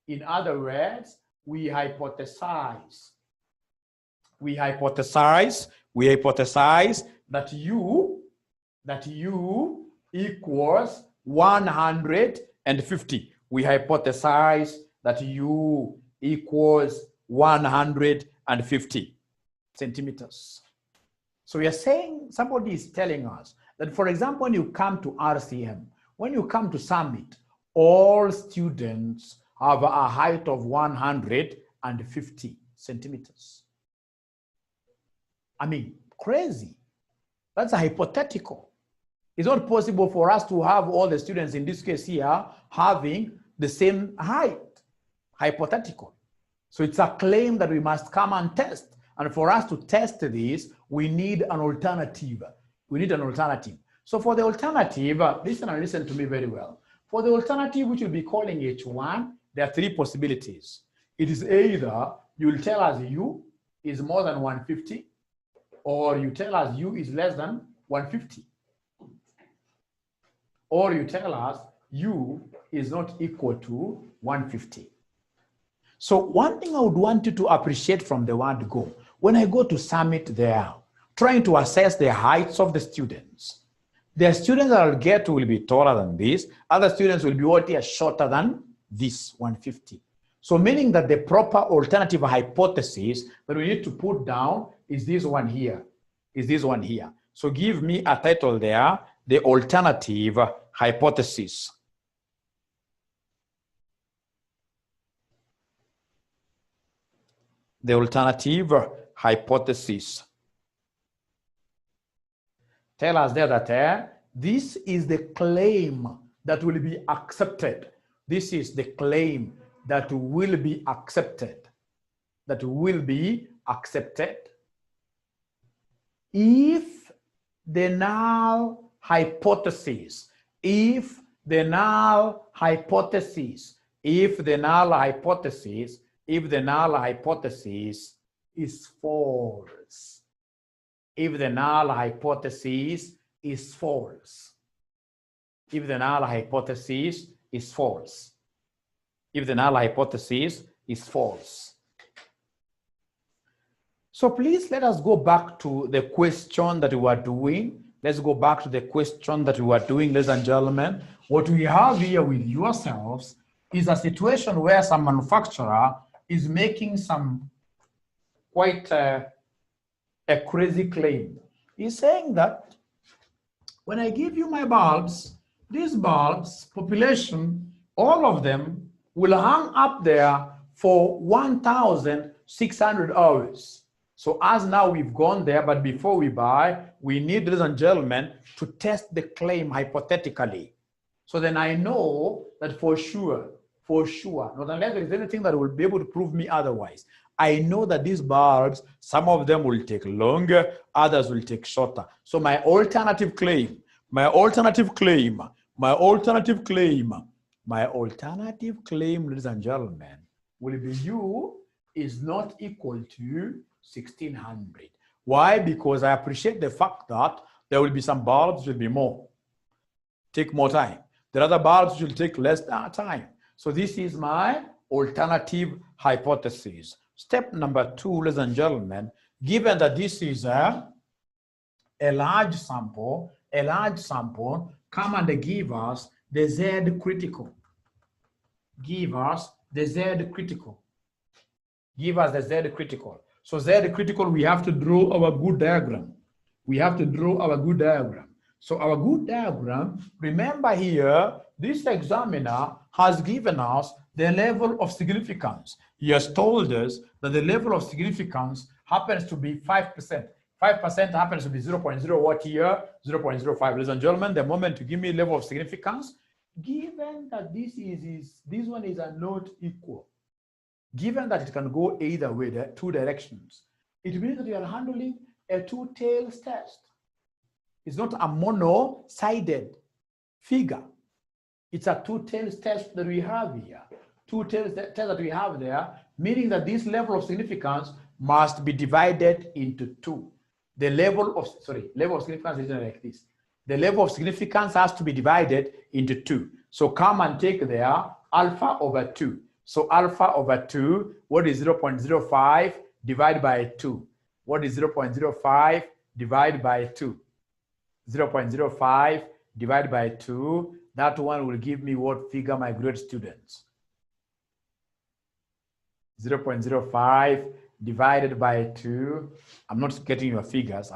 In other words, we hypothesize that U equals 150. We hypothesize that U equals 150 centimeters. So we are saying, somebody is telling us that, for example, when you come to RCM, when you come to Summit, all students have a height of 150 centimeters. I mean, crazy. That's a hypothetical. It's not possible for us to have all the students in this case here having the same height. Hypothetical. So it's a claim that we must come and test. And for us to test this, we need an alternative. We need an alternative. So for the alternative, listen and listen to me very well. For the alternative, which we'll be calling H1, there are three possibilities. It is either you'll tell us U is more than 150, or you tell us U is less than 150. Or you tell us U is not equal to 150. So one thing I would want you to appreciate from the word go, when I go to summit there, trying to assess the heights of the students. The students that I'll get will be taller than this. Other students will be what is shorter than this 150. So meaning that the proper alternative hypothesis that we need to put down is this one here, is this one here. So give me a title there, the alternative hypothesis. The alternative hypothesis. Tell us there that this is the claim that will be accepted. This is the claim that will be accepted. That will be accepted if the null hypothesis, if the null hypothesis, if the null hypothesis, if the null hypothesis is false. If the null hypothesis is false. If the null hypothesis is false. If the null hypothesis is false. So please let us go back to the question that we were doing. Let's go back to the question that we were doing, ladies and gentlemen. What we have here with yourselves is a situation where some manufacturer is making some quite a crazy claim. He's saying that when I give you my bulbs, these bulbs, population, all of them will hang up there for 1,600 hours. So as now we've gone there, but before we buy, we need, ladies and gentlemen, to test the claim hypothetically. So then I know that for sure, not unless there is anything that will be able to prove me otherwise, I know that these bulbs, some of them will take longer, others will take shorter. So my alternative claim, ladies and gentlemen, will be U is not equal to 1,600. Why? Because I appreciate the fact that there will be some bulbs will be more, take more time. The other bulbs will take less time. So this is my alternative hypothesis. Step number 2, ladies and gentlemen, given that this is a large sample, come and give us the Z critical. Give us the Z critical. Give us the Z critical. So Z critical, we have to draw our good diagram. So our good diagram, remember here, this examiner has given us the level of significance. He has told us that the level of significance happens to be 5%. 5% happens to be 0.0 what here? 0.05. Ladies and gentlemen, the moment you give me level of significance, given that this one is a not equal, given that it can go either way, there are two directions, it means that you are handling a two-tails test. It's not a mono-sided figure. It's a two-tails test that we have here. Two-tails test that we have there, meaning that this level of significance must be divided into two. The level of significance is like this. The level of significance has to be divided into two. So come and take there alpha over 2. So alpha over 2, what is 0.05 divided by 2? What is 0.05 divided by 2? 0.05 divided by 2. That one will give me what figure, my grade students? 0.05 divided by 2. I'm not getting your figures.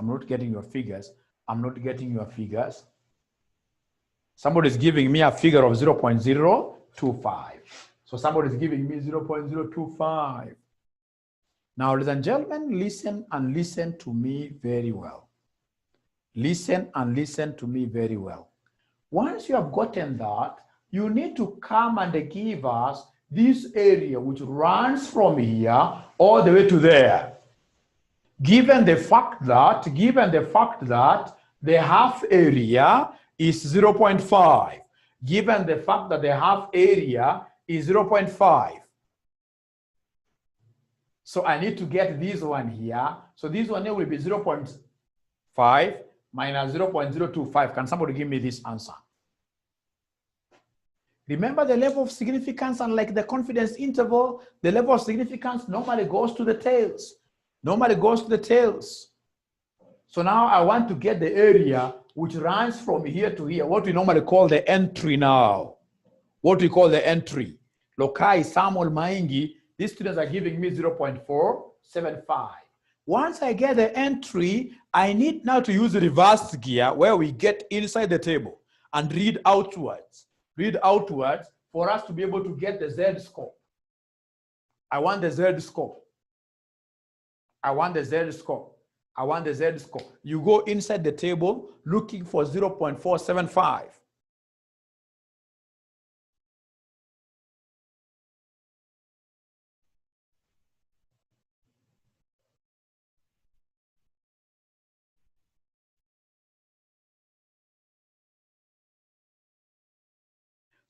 Somebody is giving me a figure of 0.025. So somebody is giving me 0.025. Now, ladies and gentlemen, listen and listen to me very well. Once you have gotten that, you need to come and give us this area which runs from here all the way to there. given the fact that the half area is 0.5, given the fact that the half area is 0.5. So I need to get this one here. So this one here will be 0.5 minus 0.025. Can somebody give me this answer? Remember the level of significance, unlike the confidence interval, the level of significance normally goes to the tails. Normally goes to the tails. So now I want to get the area which runs from here to here, what we normally call the entry now. What we call the entry. Lokai, Samuel, Maingi, these students are giving me 0.475. Once I get the entry, I need now to use the reverse gear where we get inside the table and read outwards. Read outwards for us to be able to get the Z score. I want the Z score. I want the Z score. I want the Z score. You go inside the table looking for 0.475.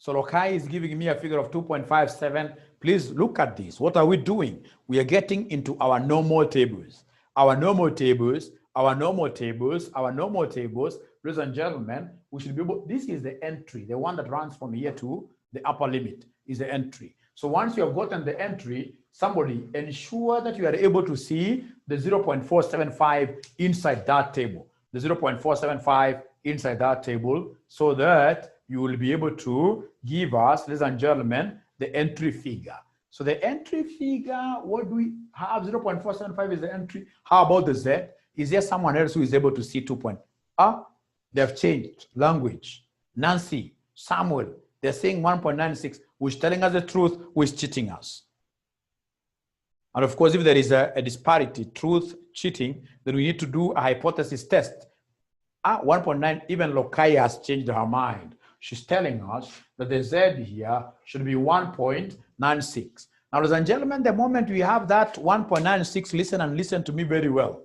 So Lokai is giving me a figure of 2.57. Please look at this. What are we doing? We are getting into our normal tables. Our normal tables, our normal tables, our normal tables. Ladies and gentlemen, we should be able, this is the entry, the one that runs from here to the upper limit is the entry. So once you have gotten the entry, somebody ensure that you are able to see the 0.475 inside that table, the 0.475 inside that table, so that you will be able to give us, ladies and gentlemen, the entry figure. So the entry figure, what do we have? 0.475 is the entry. How about the Z? Is there someone else who is able to see 2 they've changed language. Nancy, Samuel, they're saying 1.96, which is telling us the truth, which is cheating us. And of course, if there is a disparity, truth, cheating, then we need to do a hypothesis test. 1.9, even Lokai has changed her mind. She's telling us that the Z here should be 1.96. Now, ladies and gentlemen, the moment we have that 1.96, listen and listen to me very well.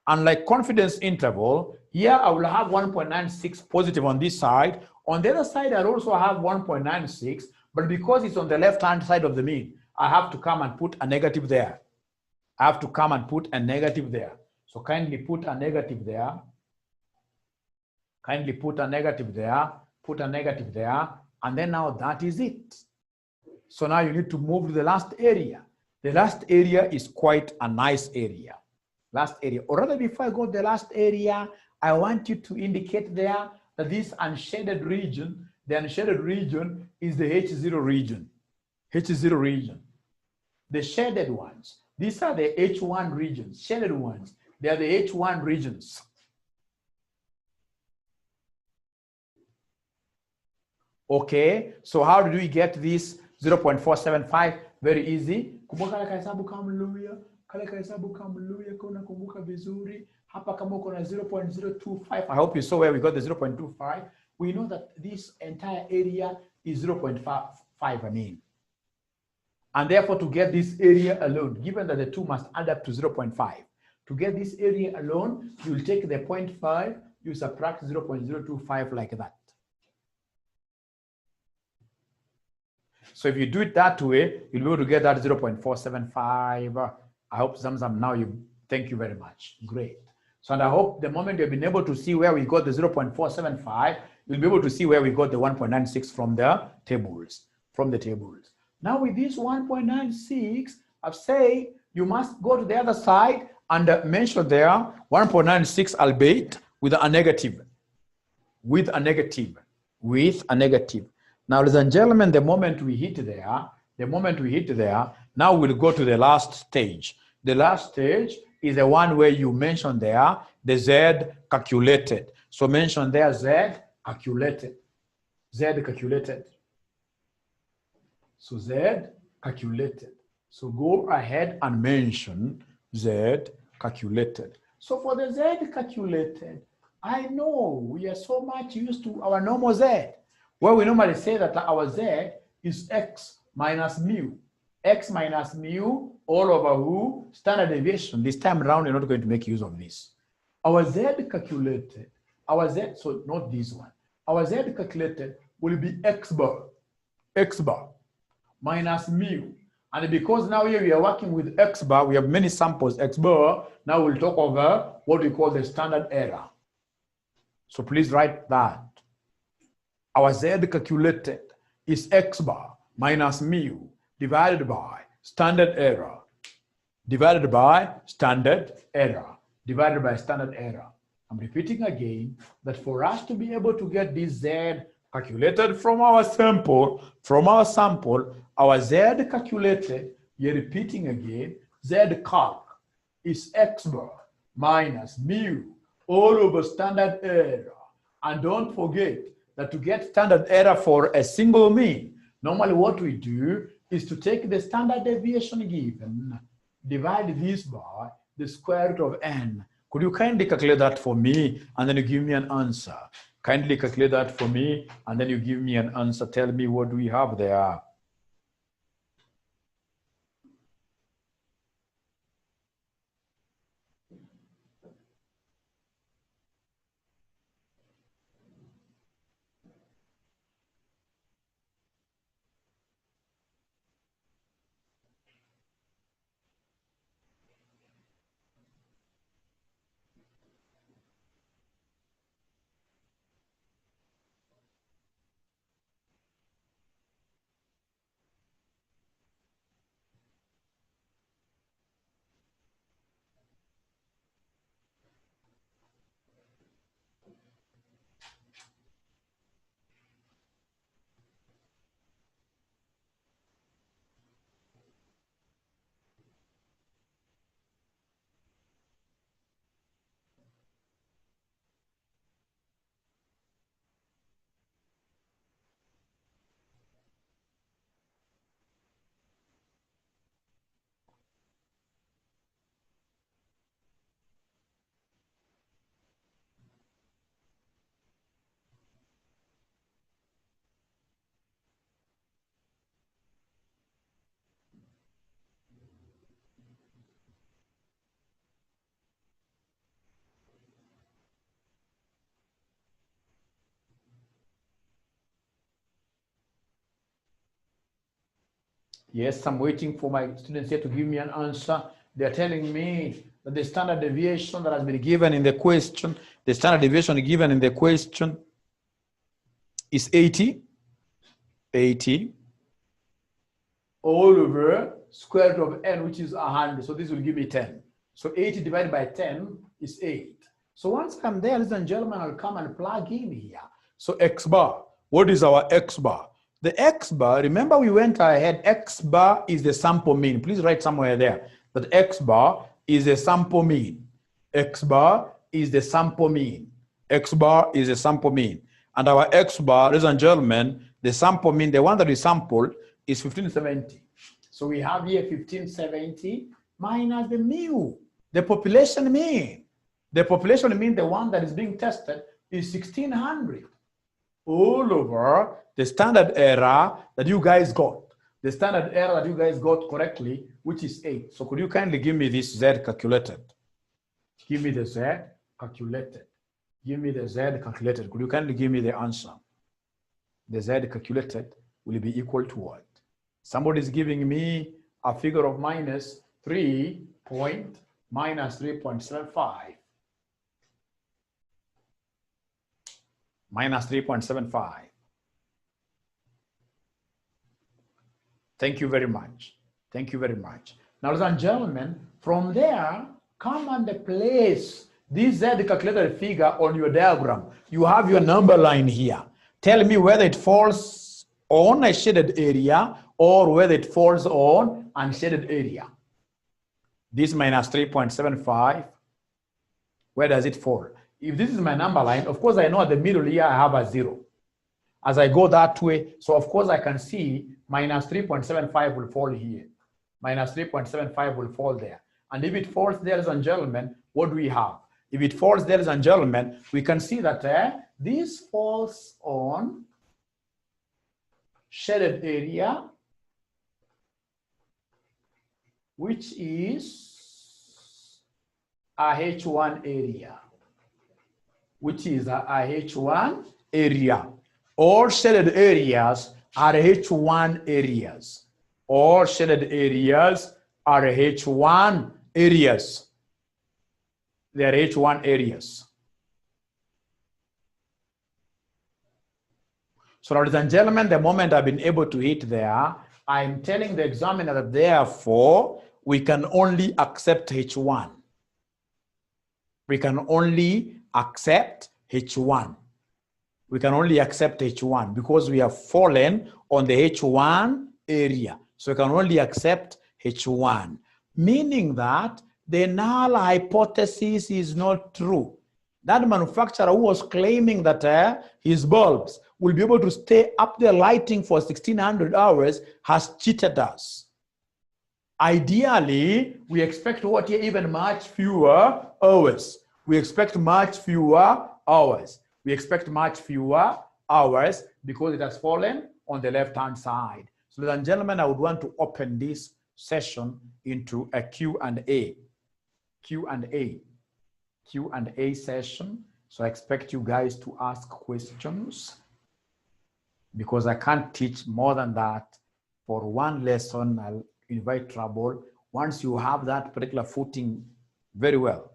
Unlike confidence interval, here I will have 1.96 positive on this side. On the other side, I'll also have 1.96, but because it's on the left-hand side of the mean, I have to come and put a negative there. I have to come and put a negative there. So kindly put a negative there. Kindly put a negative there. Put a negative there, and then now that is it. So now you need to move to the last area. The last area is quite a nice area. Last area, or rather before I go to the last area, I want you to indicate there that this unshaded region, the unshaded region is the H0 region. H0 region. The shaded ones, these are the H1 regions. Shaded ones, they are the H1 regions. Okay, so how do we get this 0.475? Very easy. Kumbuka kale kahesabu kamluya, kale kahesabu kamluya kuna kumbuka vizuri. Hapa kama uko na 0.025. I hope you saw where we got the 0.25. We know that this entire area is 0.5, I mean. And therefore, to get this area alone, given that the two must add up to 0.5, to get this area alone, you will take the 0.5, you subtract 0.025 like that. So if you do it that way, you'll be able to get that 0.475. I hope Zamzam now you, thank you very much. Great. So and I hope the moment you've been able to see where we got the 0.475, you'll be able to see where we got the 1.96 from the tables, Now with this 1.96, I've said you must go to the other side and mention there 1.96 albeit with a negative. Now, ladies and gentlemen, the moment we hit there, now we'll go to the last stage. The last stage is the one where you mention there the Z calculated. So mention there Z calculated. So Z calculated. So go ahead and mention Z calculated. So for the Z calculated, I know we are so much used to our normal Z, where we normally say that our Z is X minus mu. X minus mu all over who? Standard deviation. This time around, you're not going to make use of this. Our Z calculated, our Z, so not this one. Our Z calculated will be X bar minus mu. And because now here we are working with X bar, we have many samples X bar. Now we'll talk over what we call the standard error. So please write that. Our Z calculated is X bar minus mu divided by standard error, divided by standard error, divided by standard error. I'm repeating again that for us to be able to get this Z calculated from our sample, our Z calculated, you're repeating again, Z calc is X bar minus mu all over standard error. And don't forget that to get standard error for a single mean, normally what we do is to take the standard deviation given, divide this by the square root of n. Could you kindly calculate that for me and then you give me an answer? Kindly calculate that for me and then you give me an answer. Tell me what do we have there. Yes, I'm waiting for my students here to give me an answer. They're telling me that the standard deviation that has been given in the question, the standard deviation given in the question is 80 all over square root of n, which is 100. So this will give me 10. So 80 divided by 10 is 8. So once I'm there, ladies and gentlemen, I'll come and plug in here. So X bar, what is our X bar? The X bar, remember we went ahead, X bar is the sample mean. Please write somewhere there that X bar is a sample mean. X bar is the sample mean. X bar is a sample mean. And our X bar, ladies and gentlemen, the sample mean, the one that we sampled is 1570. So we have here 1570 minus the mu, the population mean. The population mean, the one that is being tested, is 1600 all over the standard error that you guys got. The standard error that you guys got correctly, which is 8. So could you kindly give me this Z calculated? Give me the Z calculated. Give me the Z calculated. Could you kindly give me the answer? The Z calculated will be equal to what? Somebody is giving me a figure of minus 3.75. Minus 3.75. Thank you very much. Thank you very much. Now, ladies and gentlemen, from there, come and place this Z calculated figure on your diagram. You have your number line here. Tell me whether it falls on a shaded area or whether it falls on unshaded area. This minus 3.75, where does it fall? If this is my number line, of course I know at the middle here I have a 0. As I go that way, so of course I can see minus 3.75 will fall here. Minus 3.75 will fall there. And if it falls there, ladies and gentlemen, what do we have? If it falls there, ladies and gentlemen, we can see that this falls on shaded area which is a H1 area, which is a H1 area. All shaded areas are H1 areas. All shaded areas are H1 areas. They are H1 areas. So, ladies and gentlemen, the moment I've been able to hit there, I'm telling the examiner that therefore we can only accept H1. We can only accept H1. We can only accept H1 because we have fallen on the H1 area. So we can only accept H1, meaning that the null hypothesis is not true. That manufacturer who was claiming that his bulbs will be able to stay up there lighting for 1600 hours has cheated us. Ideally, we expect what here even much fewer hours. We expect much fewer hours. We expect much fewer hours because it has fallen on the left-hand side. So, ladies and gentlemen, I would want to open this session into a Q&A. Q&A session. So I expect you guys to ask questions because I can't teach more than that. For one lesson, I'll invite trouble. Once you have that particular footing very well,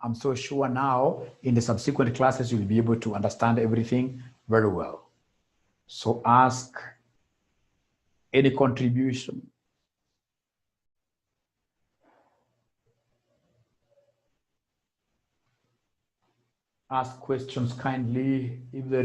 I'm so sure now in the subsequent classes, you'll be able to understand everything very well. So ask any contribution. Ask questions kindly if there